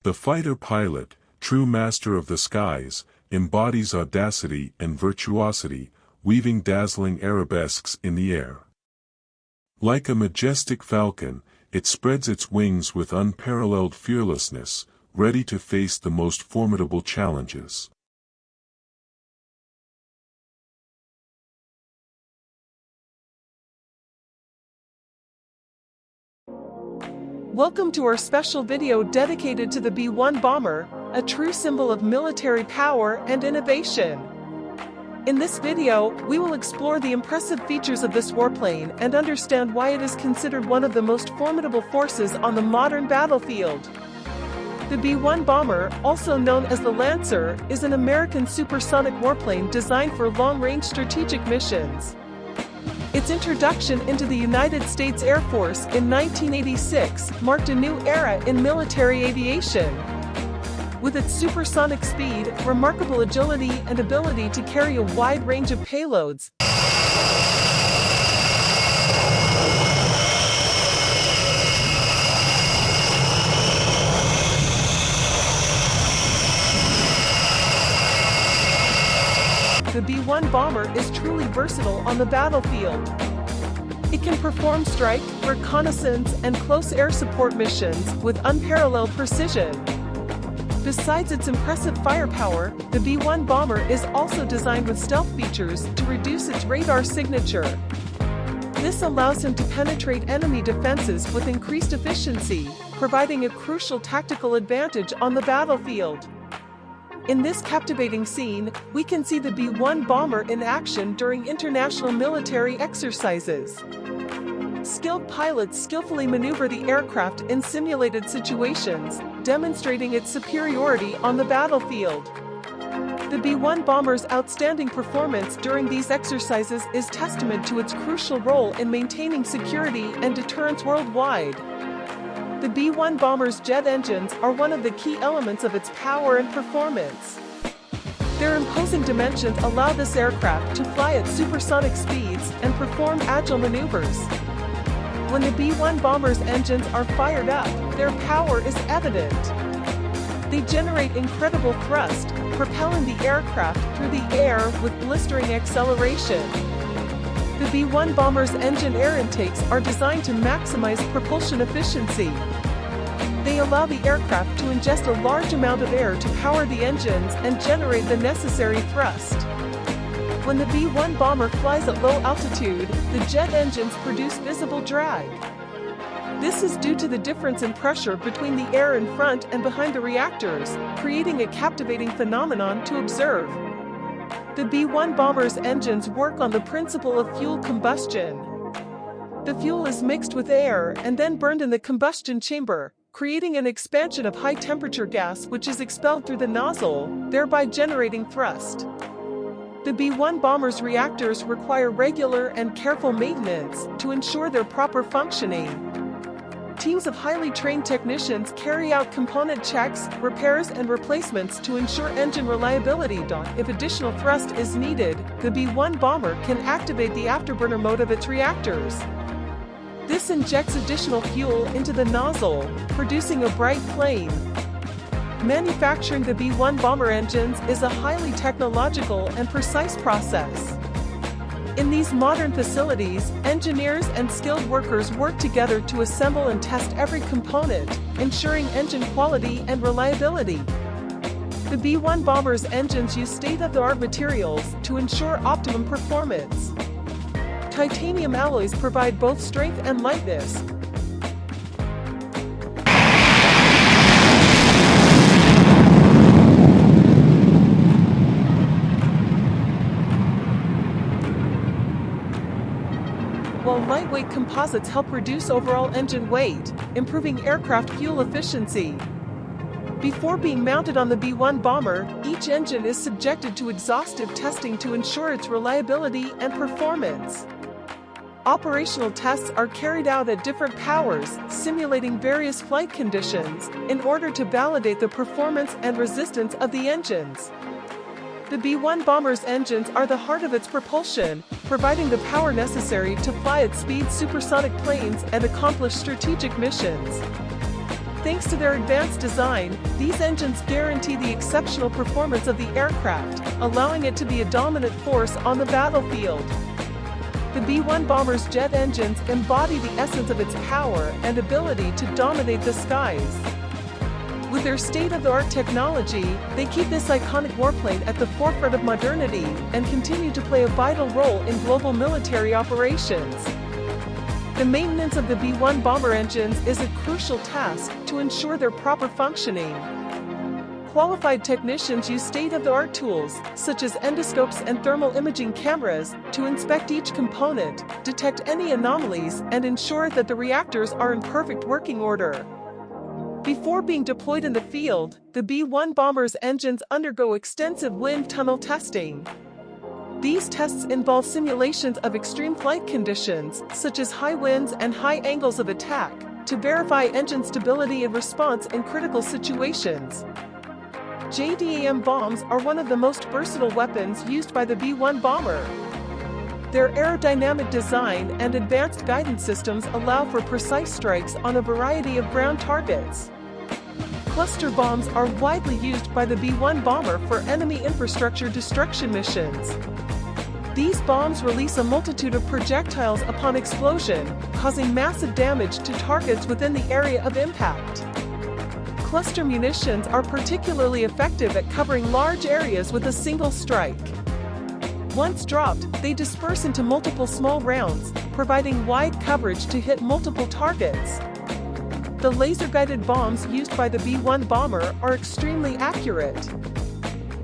The fighter pilot, true master of the skies, embodies audacity and virtuosity, weaving dazzling arabesques in the air. Like a majestic falcon, it spreads its wings with unparalleled fearlessness, ready to face the most formidable challenges. Welcome to our special video dedicated to the B-1 bomber, a true symbol of military power and innovation. In this video, we will explore the impressive features of this warplane and understand why it is considered one of the most formidable forces on the modern battlefield. The B-1 bomber, also known as the Lancer, is an American supersonic warplane designed for long-range strategic missions. Its introduction into the United States Air Force in 1986 marked a new era in military aviation. With its supersonic speed, remarkable agility, and ability to carry a wide range of payloads, the B-1 bomber is truly versatile on the battlefield. It can perform strike, reconnaissance, and close air support missions with unparalleled precision. Besides its impressive firepower, the B-1 bomber is also designed with stealth features to reduce its radar signature. This allows him to penetrate enemy defenses with increased efficiency, providing a crucial tactical advantage on the battlefield. In this captivating scene, we can see the B-1 bomber in action during international military exercises. Skilled pilots skillfully maneuver the aircraft in simulated situations, demonstrating its superiority on the battlefield. The B-1 bomber's outstanding performance during these exercises is testament to its crucial role in maintaining security and deterrence worldwide. The B-1 bomber's jet engines are one of the key elements of its power and performance. Their imposing dimensions allow this aircraft to fly at supersonic speeds and perform agile maneuvers. When the B-1 bomber's engines are fired up, their power is evident. They generate incredible thrust, propelling the aircraft through the air with blistering acceleration. The B-1 bomber's engine air intakes are designed to maximize propulsion efficiency. They allow the aircraft to ingest a large amount of air to power the engines and generate the necessary thrust. When the B-1 bomber flies at low altitude, the jet engines produce visible drag. This is due to the difference in pressure between the air in front and behind the reactors, creating a captivating phenomenon to observe. The B-1 bomber's engines work on the principle of fuel combustion. The fuel is mixed with air and then burned in the combustion chamber, creating an expansion of high-temperature gas which is expelled through the nozzle, thereby generating thrust. The B-1 bomber's reactors require regular and careful maintenance to ensure their proper functioning. Teams of highly trained technicians carry out component checks, repairs, and replacements to ensure engine reliability. If additional thrust is needed, the B-1 bomber can activate the afterburner mode of its reactors. This injects additional fuel into the nozzle, producing a bright flame. Manufacturing the B-1 bomber engines is a highly technological and precise process. In these modern facilities, engineers and skilled workers work together to assemble and test every component, ensuring engine quality and reliability. The B-1 bomber's engines use state-of-the-art materials to ensure optimum performance. Titanium alloys provide both strength and lightness. While lightweight composites help reduce overall engine weight, improving aircraft fuel efficiency. Before being mounted on the B-1 bomber, each engine is subjected to exhaustive testing to ensure its reliability and performance. Operational tests are carried out at different powers, simulating various flight conditions, in order to validate the performance and resistance of the engines. The B-1 bomber's engines are the heart of its propulsion, providing the power necessary to fly at speed supersonic planes and accomplish strategic missions. Thanks to their advanced design, these engines guarantee the exceptional performance of the aircraft, allowing it to be a dominant force on the battlefield. The B-1 bomber's jet engines embody the essence of its power and ability to dominate the skies. With their state-of-the-art technology, they keep this iconic warplane at the forefront of modernity and continue to play a vital role in global military operations. The maintenance of the B-1 bomber engines is a crucial task to ensure their proper functioning. Qualified technicians use state-of-the-art tools, such as endoscopes and thermal imaging cameras, to inspect each component, detect any anomalies, and ensure that the reactors are in perfect working order. Before being deployed in the field, the B-1 bomber's engines undergo extensive wind tunnel testing. These tests involve simulations of extreme flight conditions, such as high winds and high angles of attack, to verify engine stability and response in critical situations. JDAM bombs are one of the most versatile weapons used by the B-1 bomber. Their aerodynamic design and advanced guidance systems allow for precise strikes on a variety of ground targets. Cluster bombs are widely used by the B-1 bomber for enemy infrastructure destruction missions. These bombs release a multitude of projectiles upon explosion, causing massive damage to targets within the area of impact. Cluster munitions are particularly effective at covering large areas with a single strike. Once dropped, they disperse into multiple small rounds, providing wide coverage to hit multiple targets. The laser-guided bombs used by the B-1 bomber are extremely accurate.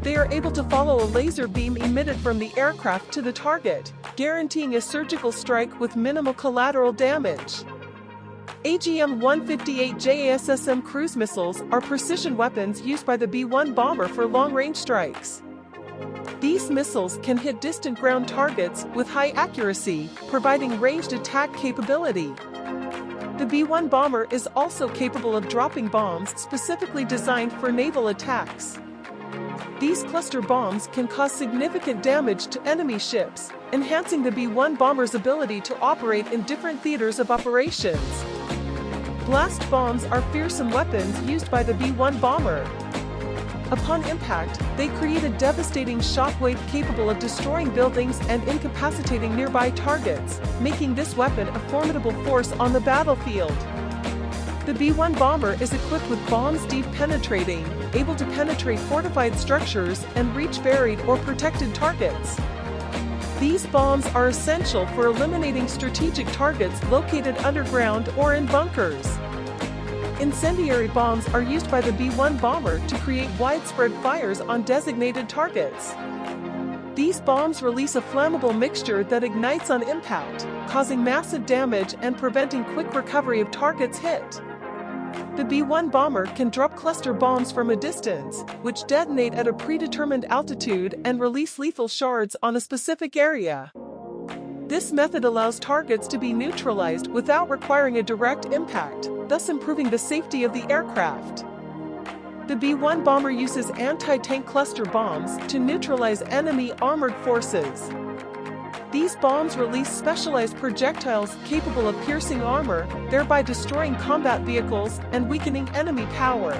They are able to follow a laser beam emitted from the aircraft to the target, guaranteeing a surgical strike with minimal collateral damage. AGM-158 JASSM cruise missiles are precision weapons used by the B-1 bomber for long-range strikes. These missiles can hit distant ground targets with high accuracy, providing ranged attack capability. The B-1 bomber is also capable of dropping bombs specifically designed for naval attacks. These cluster bombs can cause significant damage to enemy ships, enhancing the B-1 bomber's ability to operate in different theaters of operations. Blast bombs are fearsome weapons used by the B-1 bomber. Upon impact, they create a devastating shockwave capable of destroying buildings and incapacitating nearby targets, making this weapon a formidable force on the battlefield. The B-1 bomber is equipped with bombs deep penetrating, able to penetrate fortified structures and reach buried or protected targets. These bombs are essential for eliminating strategic targets located underground or in bunkers. Incendiary bombs are used by the B-1 bomber to create widespread fires on designated targets. These bombs release a flammable mixture that ignites on impact, causing massive damage and preventing quick recovery of targets hit. The B-1 bomber can drop cluster bombs from a distance, which detonate at a predetermined altitude and release lethal shards on a specific area. This method allows targets to be neutralized without requiring a direct impact, thus improving the safety of the aircraft. The B-1 bomber uses anti-tank cluster bombs to neutralize enemy armored forces. These bombs release specialized projectiles capable of piercing armor, thereby destroying combat vehicles and weakening enemy power.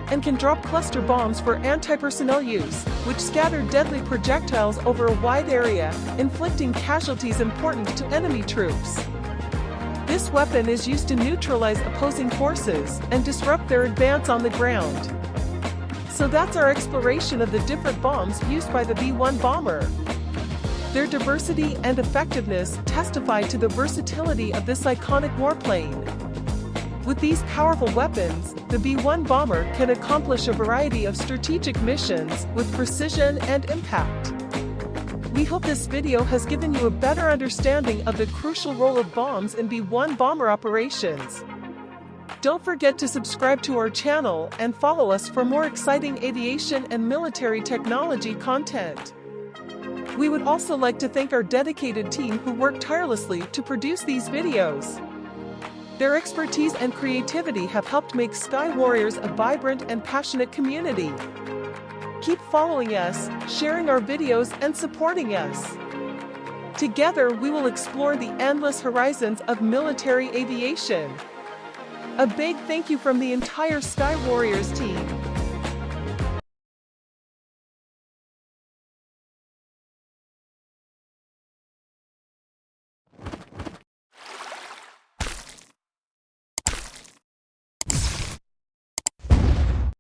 And can drop cluster bombs for anti-personnel use, which scatter deadly projectiles over a wide area, inflicting casualties important to enemy troops. This weapon is used to neutralize opposing forces and disrupt their advance on the ground. So that's our exploration of the different bombs used by the B-1 bomber. Their diversity and effectiveness testify to the versatility of this iconic warplane. With these powerful weapons, the B-1 bomber can accomplish a variety of strategic missions with precision and impact. We hope this video has given you a better understanding of the crucial role of bombs in B-1 bomber operations. Don't forget to subscribe to our channel and follow us for more exciting aviation and military technology content. We would also like to thank our dedicated team who work tirelessly to produce these videos. Their expertise and creativity have helped make Sky Warriors a vibrant and passionate community. Keep following us, sharing our videos, and supporting us. Together we will explore the endless horizons of military aviation. A big thank you from the entire Sky Warriors team.